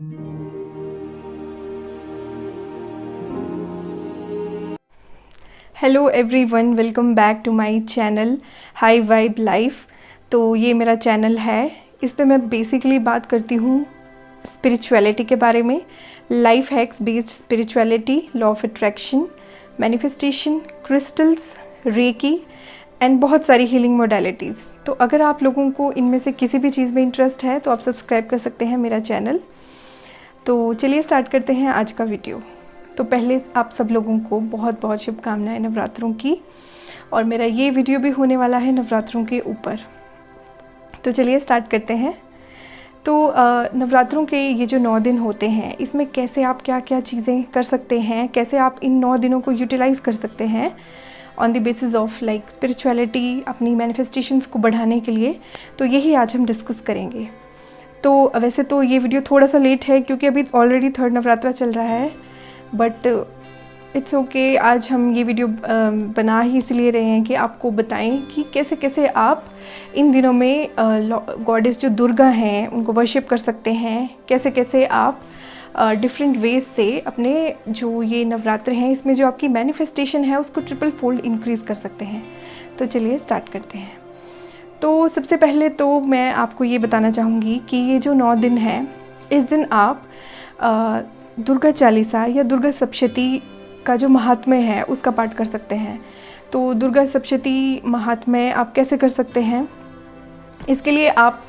Hello everyone, welcome back to my channel high vibe life. तो ये मेरा channel है, इस पे मैं बेसिकली बात करती हूँ स्पिरिचुअलिटी के बारे में, life hacks based spirituality, law of attraction, manifestation, crystals, recce and बहुत सारी हीलिंग मोडालिटीज़। तो अगर आप लोगों को इनमें से किसी भी चीज़ में इंटरेस्ट है तो आप सब्सक्राइब कर सकते हैं मेरा चैनल। तो चलिए स्टार्ट करते हैं आज का वीडियो। तो पहले आप सब लोगों को बहुत बहुत शुभकामनाएं नवरात्रों की, और मेरा ये वीडियो भी होने वाला है नवरात्रों के ऊपर। तो चलिए स्टार्ट करते हैं। तो नवरात्रों के ये जो 9 दिन होते हैं, इसमें कैसे आप क्या क्या चीज़ें कर सकते हैं, कैसे आप इन 9 दिनों को यूटिलाइज़ कर सकते हैं on the basis of like spirituality, अपनी मैनिफेस्टेशंस को बढ़ाने के लिए, तो यही आज हम डिस्कस करेंगे। तो वैसे तो ये वीडियो थोड़ा सा लेट है क्योंकि अभी ऑलरेडी 3rd नवरात्रा चल रहा है, बट इट्स ओके। आज हम ये वीडियो बना ही इसलिए रहे हैं कि आपको बताएं कि कैसे कैसे आप इन दिनों में गॉडेस जो दुर्गा हैं उनको वर्शिप कर सकते हैं, कैसे कैसे आप डिफरेंट वेज से अपने जो ये नवरात्र हैं इसमें जो आपकी मैनिफेस्टेशन है उसको ट्रिपल फोल्ड इंक्रीज़ कर सकते हैं। तो चलिए स्टार्ट करते हैं। तो सबसे पहले तो मैं आपको ये बताना चाहूँगी कि ये जो 9 दिन हैं, इस दिन आप दुर्गा चालीसा या दुर्गा सप्तशती का जो महात्म्य है उसका पाठ कर सकते हैं। तो दुर्गा सप्तशती महात्म्य आप कैसे कर सकते हैं, इसके लिए आप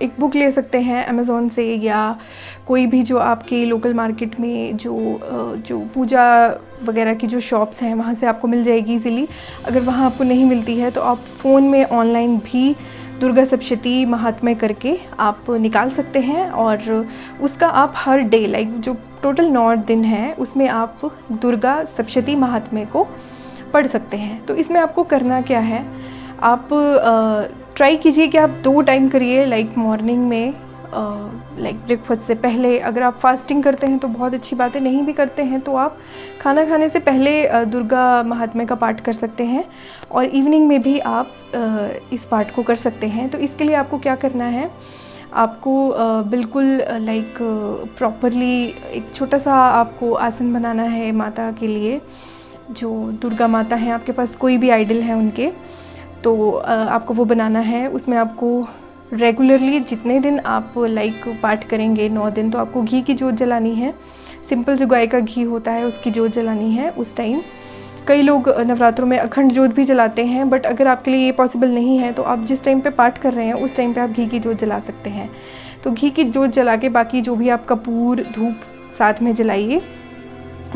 एक बुक ले सकते हैं अमेज़ॉन से, या कोई भी जो आपके लोकल मार्केट में जो पूजा वगैरह की जो शॉप्स हैं वहाँ से आपको मिल जाएगी इजीली। अगर वहाँ आपको नहीं मिलती है तो आप फ़ोन में ऑनलाइन भी दुर्गा सप्तशती महात्म्य करके आप निकाल सकते हैं, और उसका आप हर डे लाइक जो टोटल 9 दिन है उसमें आप दुर्गा सप्तशती महात्म्य को पढ़ सकते हैं। तो इसमें आपको करना क्या है, आप ट्राई कीजिए कि आप 2 टाइम करिए, लाइक मॉर्निंग में लाइक ब्रेकफास्ट से पहले। अगर आप फास्टिंग करते हैं तो बहुत अच्छी बात है, नहीं भी करते हैं तो आप खाना खाने से पहले दुर्गा महात्म्य का पाठ कर सकते हैं, और इवनिंग में भी आप इस पाठ को कर सकते हैं। तो इसके लिए आपको क्या करना है, आपको बिल्कुल लाइक प्रॉपरली एक छोटा सा आपको आसन बनाना है माता के लिए। जो दुर्गा माता हैं, आपके पास कोई भी आइडल है उनके, तो आपको वो बनाना है। उसमें आपको रेगुलरली जितने दिन आप लाइक पाठ करेंगे 9 दिन, तो आपको घी की जोत जलानी है। सिंपल जो गाय का घी होता है उसकी जोत जलानी है उस टाइम। कई लोग नवरात्रों में अखंड जोत भी जलाते हैं, बट अगर आपके लिए ये पॉसिबल नहीं है तो आप जिस टाइम पे पाठ कर रहे हैं उस टाइम पे आप घी की जोत जला सकते हैं। तो घी की जोत जला के बाकी जो भी आप कपूर धूप साथ में जलाइए,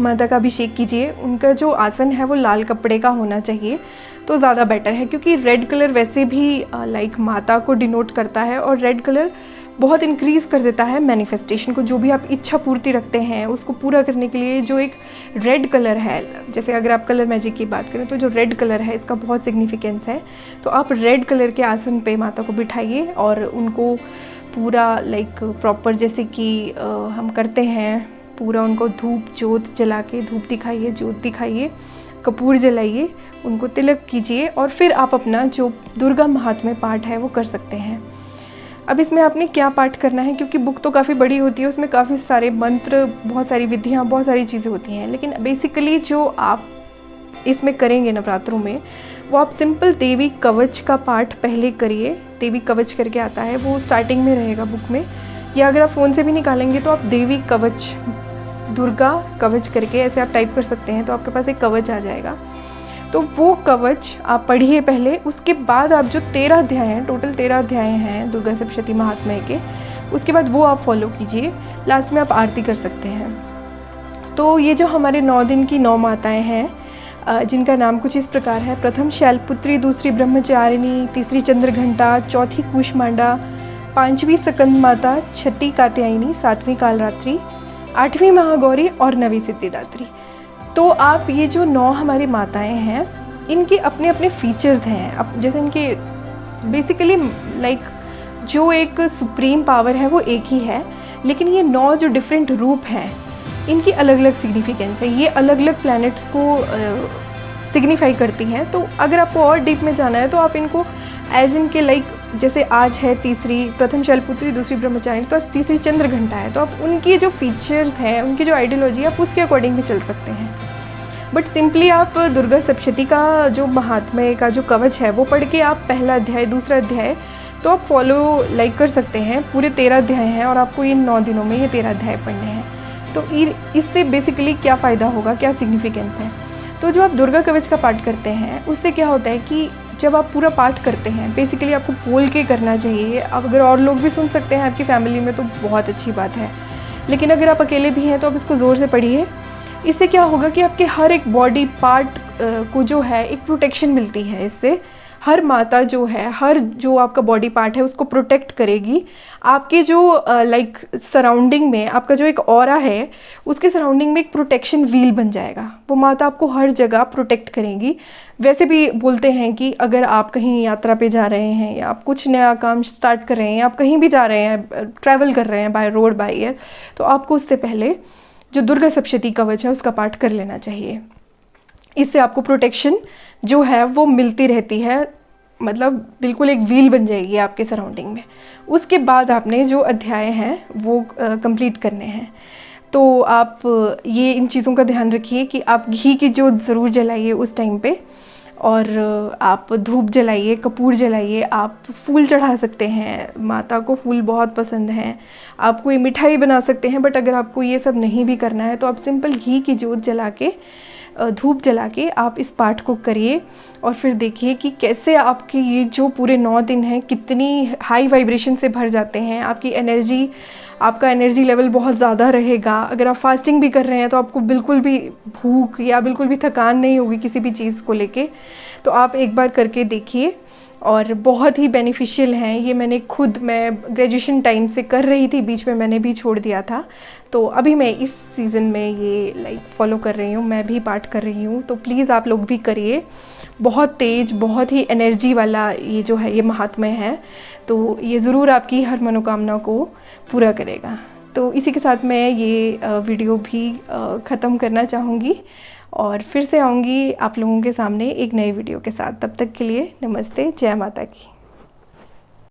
माता का अभिषेक कीजिए। उनका जो आसन है वो लाल कपड़े का होना चाहिए तो ज़्यादा बेटर है, क्योंकि रेड कलर वैसे भी लाइक माता को डिनोट करता है, और रेड कलर बहुत इंक्रीज़ कर देता है मैनिफेस्टेशन को। जो भी आप इच्छा पूर्ति रखते हैं उसको पूरा करने के लिए जो एक रेड कलर है, जैसे अगर आप कलर मैजिक की बात करें तो जो रेड कलर है इसका बहुत सिग्निफिकेंस है। तो आप रेड कलर के आसन पे माता को बिठाइए और उनको पूरा लाइक प्रॉपर जैसे कि हम करते हैं, पूरा उनको धूप जोत जला के धूप दिखाइए, जोत दिखाइए, कपूर जलाइए, उनको तिलक कीजिए, और फिर आप अपना जो दुर्गा महात्म्य पाठ है वो कर सकते हैं। अब इसमें आपने क्या पाठ करना है, क्योंकि बुक तो काफ़ी बड़ी होती है, उसमें काफ़ी सारे मंत्र, बहुत सारी विधियाँ, बहुत सारी चीज़ें होती हैं, लेकिन बेसिकली जो आप इसमें करेंगे नवरात्रों में, वो आप सिंपल देवी कवच का पाठ पहले करिए। देवी कवच करके आता है, वो स्टार्टिंग में रहेगा बुक में, या अगर आप फ़ोन से भी निकालेंगे तो आप देवी कवच, दुर्गा कवच करके ऐसे आप टाइप कर सकते हैं, तो आपके पास एक कवच आ जाएगा। तो वो कवच आप पढ़िए पहले। उसके बाद आप जो 13 अध्याय हैं, टोटल 13 अध्याय हैं दुर्गा सप्तशती महात्म्य के, उसके बाद वो आप फॉलो कीजिए। लास्ट में आप आरती कर सकते हैं। तो ये जो हमारे 9 दिन की 9 माताएं हैं, जिनका नाम कुछ इस प्रकार है: प्रथम शैलपुत्री, दूसरी ब्रह्मचारिणी, तीसरी चंद्रघंटा, चौथी कूष्मांडा, 5वीं सकंद माता, 6ठी कात्यायनी, 7वीं कालरात्रि, 8वीं महागौरी और 9वीं सिद्धिदात्री। तो आप ये जो 9 हमारी माताएं हैं, इनके अपने अपने फीचर्स हैं। अब जैसे इनके बेसिकली लाइक जो एक सुप्रीम पावर है वो एक ही है, लेकिन ये 9 जो डिफरेंट रूप हैं इनकी अलग अलग सिग्निफिकेंस है। ये अलग अलग प्लैनेट्स को सिग्निफाई करती हैं। तो अगर आपको और डीप में जाना है तो आप इनको एज इनके लाइक जैसे आज है तीसरी, प्रथम शैलपुत्री, दूसरी ब्रह्मचारिणी, तो आज तीसरी चंद्र घंटा है, तो आप उनकी जो फीचर्स हैं, उनकी जो आइडियोलॉजी, आप उसके अकॉर्डिंग भी चल सकते हैं। बट सिंपली आप दुर्गा सप्तशती का जो महात्म्य का जो कवच है वो पढ़ के आप पहला अध्याय, दूसरा अध्याय तो आप फॉलो कर सकते हैं। पूरे 13 अध्याय हैं और आपको इन 9 दिनों में ये 13 अध्याय पढ़ने हैं। तो इससे बेसिकली क्या फ़ायदा होगा, क्या सिग्निफिकेंस है? तो जो आप दुर्गा कवच का पाठ करते हैं उससे क्या होता है कि जब आप पूरा पाठ करते हैं, बेसिकली आपको बोल के करना चाहिए। अब अगर और लोग भी सुन सकते हैं आपकी फैमिली में तो बहुत अच्छी बात है, लेकिन अगर आप अकेले भी हैं तो आप इसको ज़ोर से पढ़िए। इससे क्या होगा कि आपके हर एक बॉडी पार्ट को जो है एक प्रोटेक्शन मिलती है। इससे हर माता जो है, हर जो आपका बॉडी पार्ट है उसको प्रोटेक्ट करेगी। आपके जो सराउंडिंग में आपका जो एक ऑरा है उसके सराउंडिंग में एक प्रोटेक्शन व्हील बन जाएगा। वो माता आपको हर जगह प्रोटेक्ट करेंगी। वैसे भी बोलते हैं कि अगर आप कहीं यात्रा पे जा रहे हैं या आप कुछ नया काम स्टार्ट कर रहे हैं या आप कहीं भी जा रहे हैं, ट्रैवल कर रहे हैं बाय रोड बाय एयर, तो आपको उससे पहले जो दुर्गा सप्तशती कवच है उसका पाठ कर लेना चाहिए। इससे आपको प्रोटेक्शन जो है वो मिलती रहती है, मतलब बिल्कुल एक व्हील बन जाएगी आपके सराउंडिंग में। उसके बाद आपने जो अध्याय हैं वो कंप्लीट करने हैं। तो आप ये इन चीज़ों का ध्यान रखिए कि आप घी की जोत ज़रूर जलाइए उस टाइम पे, और आप धूप जलाइए, कपूर जलाइए। आप फूल चढ़ा सकते हैं, माता को फूल बहुत पसंद हैं। आप कोई मिठाई बना सकते हैं, बट अगर आपको ये सब नहीं भी करना है तो आप सिंपल घी की जोत जला के, धूप जला के आप इस पाठ को करिए और फिर देखिए कि कैसे आपके ये जो पूरे 9 दिन हैं कितनी हाई वाइब्रेशन से भर जाते हैं। आपकी एनर्जी, आपका एनर्जी लेवल बहुत ज़्यादा रहेगा। अगर आप फास्टिंग भी कर रहे हैं तो आपको बिल्कुल भी भूख या बिल्कुल भी थकान नहीं होगी किसी भी चीज़ को लेके। तो आप एक बार करके देखिए और बहुत ही बेनिफिशियल हैं ये। मैं ग्रेजुएशन टाइम से कर रही थी, बीच में मैंने भी छोड़ दिया था, तो अभी मैं इस सीज़न में ये फॉलो कर रही हूँ, मैं भी पाठ कर रही हूँ। तो प्लीज़ आप लोग भी करिए। बहुत तेज़, बहुत ही एनर्जी वाला ये जो है ये महात्म्य है, तो ये ज़रूर आपकी हर मनोकामना को पूरा करेगा। तो इसी के साथ मैं ये वीडियो भी ख़त्म करना चाहूँगी और फिर से आऊँगी आप लोगों के सामने एक नए वीडियो के साथ। तब तक के लिए नमस्ते, जय माता की।